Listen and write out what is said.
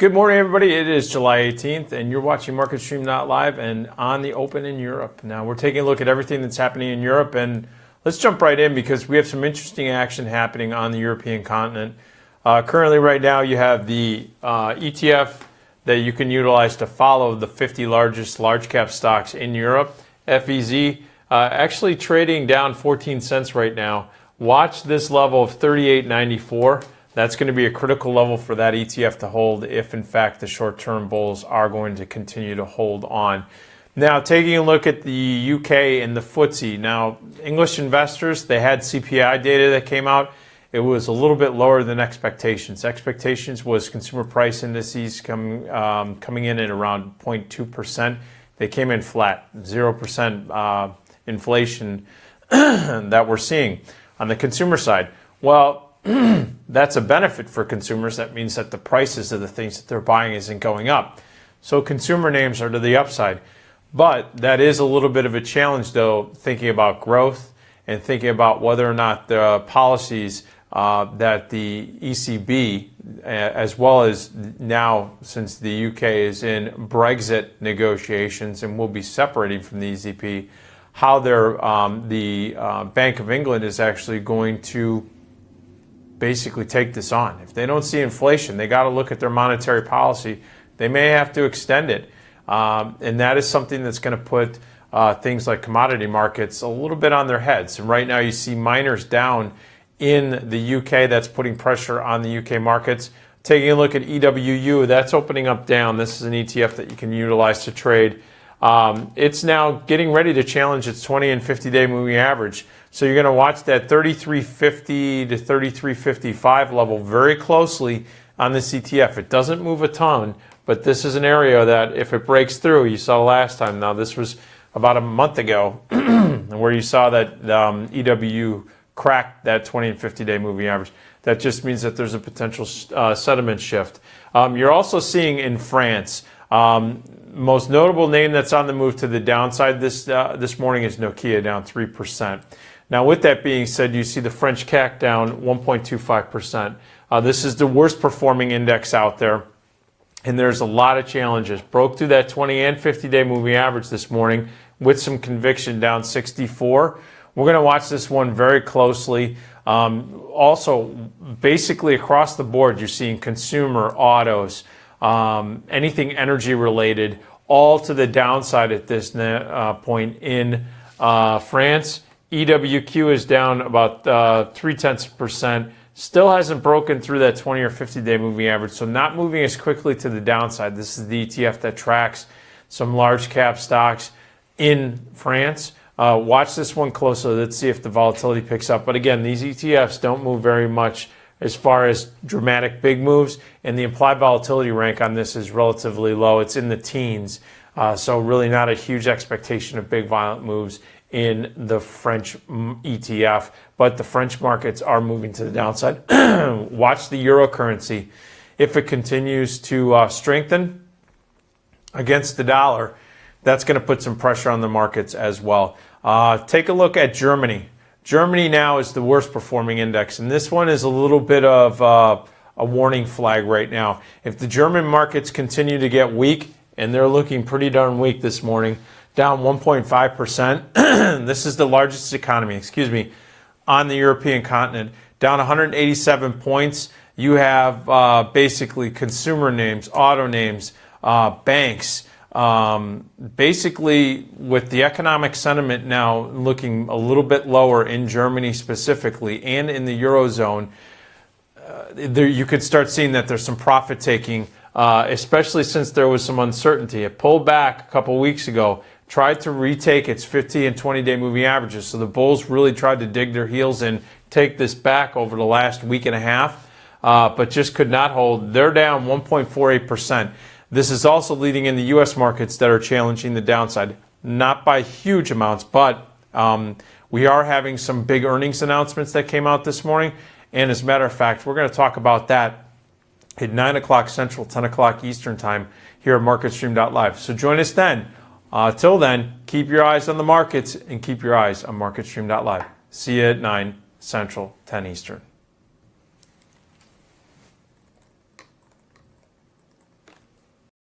Good morning, everybody. It is July 18th, and you're watching MarketStream.live and on the open in Europe. Now, we're taking a look at everything that's happening in Europe, and let's jump right in because we have some interesting action happening on the European continent. Currently, right now, you have the ETF that you can utilize to follow the 50 largest large cap stocks in Europe, FEZ, actually trading down 14 cents right now. Watch this level of 38.94. That's going to be a critical level for that ETF to hold if, in fact, the short-term bulls are going to continue to hold on. Now, taking a look at the UK and the FTSE. Now, English investors, they had CPI data that came out. It was a little bit lower than expectations. Expectations was consumer price indices coming in at around 0.2%. They came in flat, 0% inflation that we're seeing on the consumer side. Well, that's a benefit for consumers. That means that the prices of the things that they're buying isn't going up. So consumer names are to the upside. But that is a little bit of a challenge, though, thinking about growth and thinking about whether or not the policies that the ECB, as well as now, since the UK is in Brexit negotiations and will be separating from the ECB, how the Bank of England is actually going to basically take this on. If they don't see inflation, they got to look at their monetary policy. They may have to extend it. And that is something that's going to put things like commodity markets a little bit on their heads. And right now you see miners down in the UK. That's putting pressure on the UK markets. Taking a look at EWU, that's opening up down. This is an ETF that you can utilize to trade. It's now getting ready to challenge its 20 and 50-day moving average. So you're going to watch that 33.50 to 33.55 level very closely on this ETF. It doesn't move a ton, but this is an area that if it breaks through, you saw last time. Now, this was about a month ago where you saw that EWU cracked that 20 and 50-day moving average. That just means that there's a potential sentiment shift. You're also seeing in France, most notable name that's on the move to the downside this morning is Nokia, down 3%. Now, with that being said, you see the French CAC down 1.25%. This is the worst performing index out there, and there's a lot of challenges. Broke through that 20 and 50-day moving average this morning with some conviction, down 64. We're going to watch this one very closely. Also, basically across the board, you're seeing consumer, autos, anything energy related, all to the downside at this point in France. EWQ is down about 0.3%. Still hasn't broken through that 20 or 50-day moving average, so not moving as quickly to the downside. This is the ETF that tracks some large cap stocks in France. Watch this one closely. Let's see if the volatility picks up. But again, these ETFs don't move very much as far as dramatic big moves, and the implied volatility rank on this is relatively low. It's in the teens, so really not a huge expectation of big violent moves in the French ETF, but the French markets are moving to the downside. Watch the euro currency. If it continues to strengthen against the dollar, that's going to put some pressure on the markets as well. Take a look at Germany. Germany now is the worst performing index, and this one is a little bit of a warning flag right now. If the German markets continue to get weak, and they're looking pretty darn weak this morning, down 1.5%. This is the largest economy, on the European continent, down 187 points. You have basically consumer names, auto names, banks. Basically, with the economic sentiment now looking a little bit lower in Germany specifically and in the Eurozone, you could start seeing that there's some profit taking, especially since there was some uncertainty. It pulled back a couple weeks ago, tried to retake its 50 and 20-day moving averages. So the bulls really tried to dig their heels in, take this back over the last week and a half, but just could not hold. They're down 1.48%. This is also leading in the U.S. markets that are challenging the downside, not by huge amounts, but we are having some big earnings announcements that came out this morning. And as a matter of fact, we're going to talk about that at 9 o'clock Central, 10 o'clock Eastern time here at MarketStream.live. So join us then. Till then, keep your eyes on the markets and keep your eyes on MarketStream.live. See you at 9 Central, 10 Eastern.